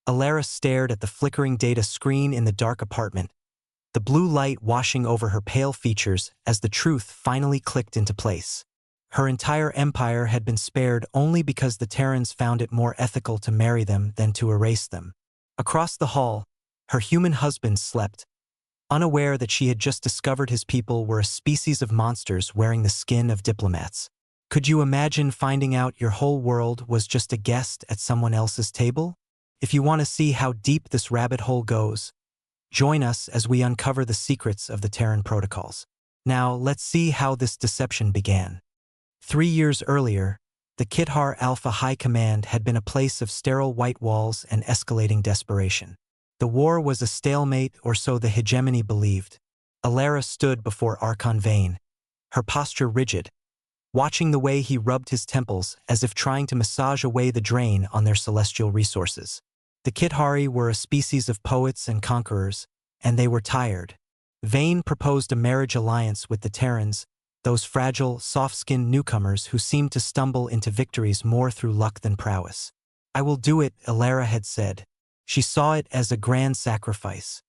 Alara stared at the flickering data screen in the dark apartment, the blue light washing over her pale features as the truth finally clicked into place. Her entire empire had been spared only because the Terrans found it more ethical to marry them than to erase them. Across the hall, her human husband slept, unaware that she had just discovered his people were a species of monsters wearing the skin of diplomats. Could you imagine finding out your whole world was just a guest at someone else's table? If you want to see how deep this rabbit hole goes, join us as we uncover the secrets of the Terran protocols. Now, let's see how this deception began. 3 years earlier, the Kithar Alpha High Command had been a place of sterile white walls and escalating desperation. The war was a stalemate, or so the hegemony believed. Alara stood before Archon Vane, her posture rigid, watching the way he rubbed his temples as if trying to massage away the drain on their celestial resources. The Kithari were a species of poets and conquerors, and they were tired. Vane proposed a marriage alliance with the Terrans, those fragile, soft-skinned newcomers who seemed to stumble into victories more through luck than prowess. "I will do it," Alara had said. She saw it as a grand sacrifice.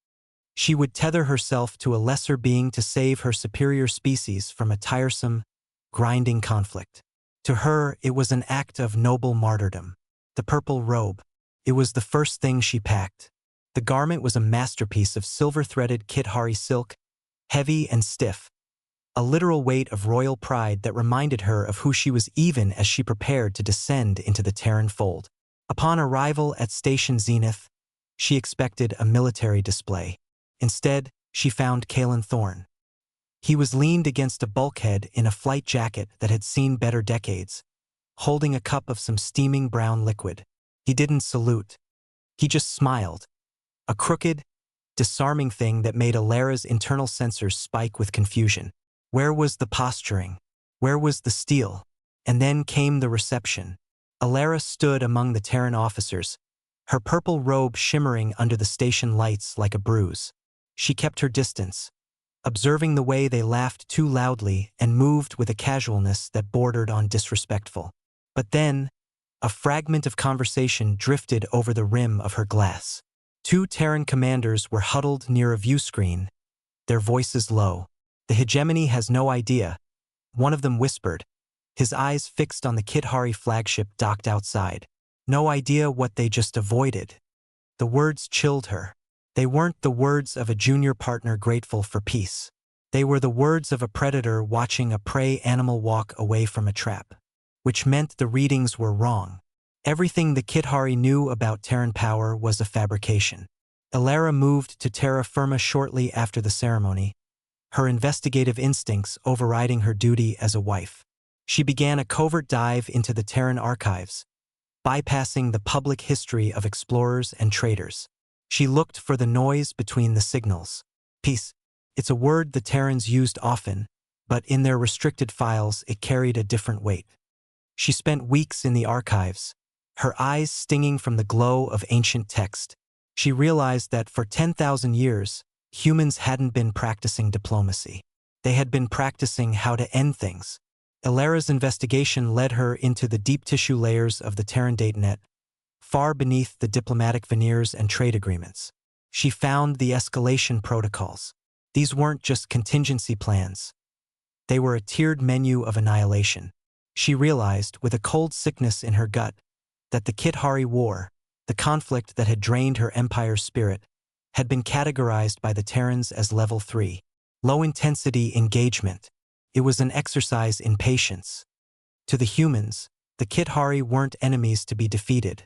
She would tether herself to a lesser being to save her superior species from a tiresome, grinding conflict. To her, it was an act of noble martyrdom. The purple robe. It was the first thing she packed. The garment was a masterpiece of silver-threaded Kithari silk, heavy and stiff, a literal weight of royal pride that reminded her of who she was even as she prepared to descend into the Terran fold. Upon arrival at Station Zenith, she expected a military display. Instead, she found Kalen Thorne. He was leaned against a bulkhead in a flight jacket that had seen better decades, holding a cup of some steaming brown liquid. He didn't salute. He just smiled. A crooked, disarming thing that made Alara's internal sensors spike with confusion. Where was the posturing? Where was the steel? And then came the reception. Alara stood among the Terran officers, her purple robe shimmering under the station lights like a bruise. She kept her distance, observing the way they laughed too loudly and moved with a casualness that bordered on disrespectful. But then, a fragment of conversation drifted over the rim of her glass. 2 Terran commanders were huddled near a view screen, their voices low. "The hegemony has no idea," one of them whispered, his eyes fixed on the Kithari flagship docked outside. No idea what they just avoided. The words chilled her. They weren't the words of a junior partner grateful for peace. They were the words of a predator watching a prey animal walk away from a trap. Which meant the readings were wrong. Everything the Kithari knew about Terran power was a fabrication. Alara moved to terra firma shortly after the ceremony, her investigative instincts overriding her duty as a wife. She began a covert dive into the Terran archives, bypassing the public history of explorers and traders. She looked for the noise between the signals. Peace. It's a word the Terrans used often, but in their restricted files it carried a different weight. She spent weeks in the archives, her eyes stinging from the glow of ancient text. She realized that for 10,000 years, humans hadn't been practicing diplomacy. They had been practicing how to end things. Alara's investigation led her into the deep tissue layers of the Terran datanet, far beneath the diplomatic veneers and trade agreements. She found the escalation protocols. These weren't just contingency plans. They were a tiered menu of annihilation. She realized, with a cold sickness in her gut, that the Kithari War, the conflict that had drained her empire's spirit, had been categorized by the Terrans as Level 3, low-intensity engagement. It was an exercise in patience. To the humans, the Kithari weren't enemies to be defeated.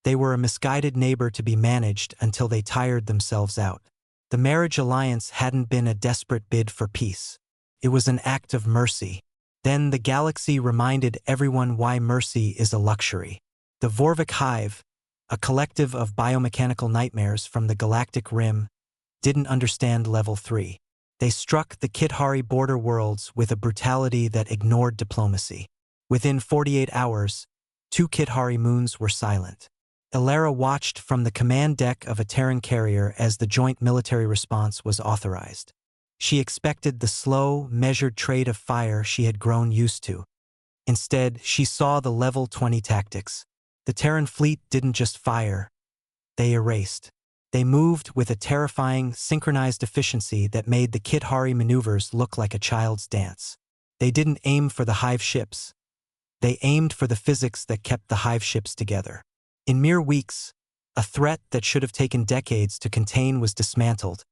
They were a misguided neighbor to be managed until they tired themselves out. The marriage alliance hadn't been a desperate bid for peace. It was an act of mercy. Then the galaxy reminded everyone why mercy is a luxury. The Vorvik Hive, a collective of biomechanical nightmares from the galactic rim, didn't understand Level 3. They struck the Kithari border worlds with a brutality that ignored diplomacy. Within 48 hours, 2 Kithari moons were silent. Alara watched from the command deck of a Terran carrier as the joint military response was authorized. She expected the slow, measured trade of fire she had grown used to. Instead, she saw the Level 20 tactics. The Terran fleet didn't just fire. They erased. They moved with a terrifying, synchronized efficiency that made the Kit-Hari maneuvers look like a child's dance. They didn't aim for the hive ships. They aimed for the physics that kept the hive ships together. In mere weeks, a threat that should have taken decades to contain was dismantled,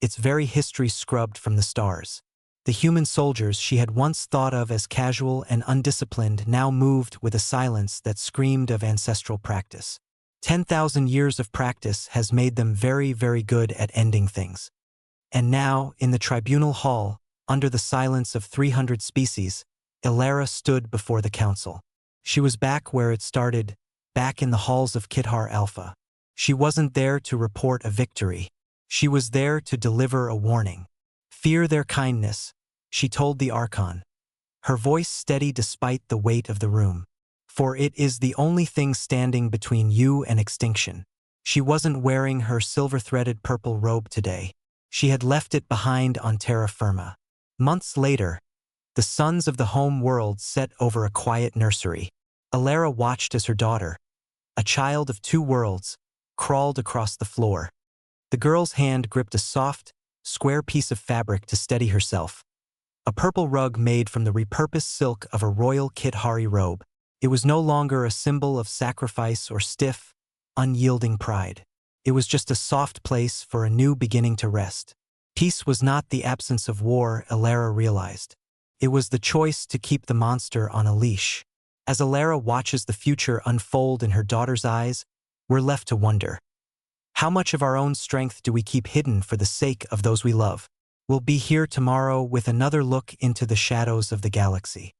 its very history scrubbed from the stars. The human soldiers she had once thought of as casual and undisciplined now moved with a silence that screamed of ancestral practice. 10,000 years of practice has made them very, very good at ending things. And now, in the tribunal hall, under the silence of 300 species, Elara stood before the council. She was back where it started, back in the halls of Kithar Alpha. She wasn't there to report a victory. She was there to deliver a warning. Fear their kindness, she told the Archon, her voice steady despite the weight of the room. For it is the only thing standing between you and extinction. She wasn't wearing her silver-threaded purple robe today. She had left it behind on terra firma. Months later, the suns of the home world set over a quiet nursery. Elara watched as her daughter, a child of two worlds, crawled across the floor. The girl's hand gripped a soft, square piece of fabric to steady herself. A purple rug made from the repurposed silk of a royal Kit-Hari robe. It was no longer a symbol of sacrifice or stiff, unyielding pride. It was just a soft place for a new beginning to rest. Peace was not the absence of war, Elara realized. It was the choice to keep the monster on a leash. As Elara watches the future unfold in her daughter's eyes, we're left to wonder. How much of our own strength do we keep hidden for the sake of those we love? We'll be here tomorrow with another look into the shadows of the galaxy.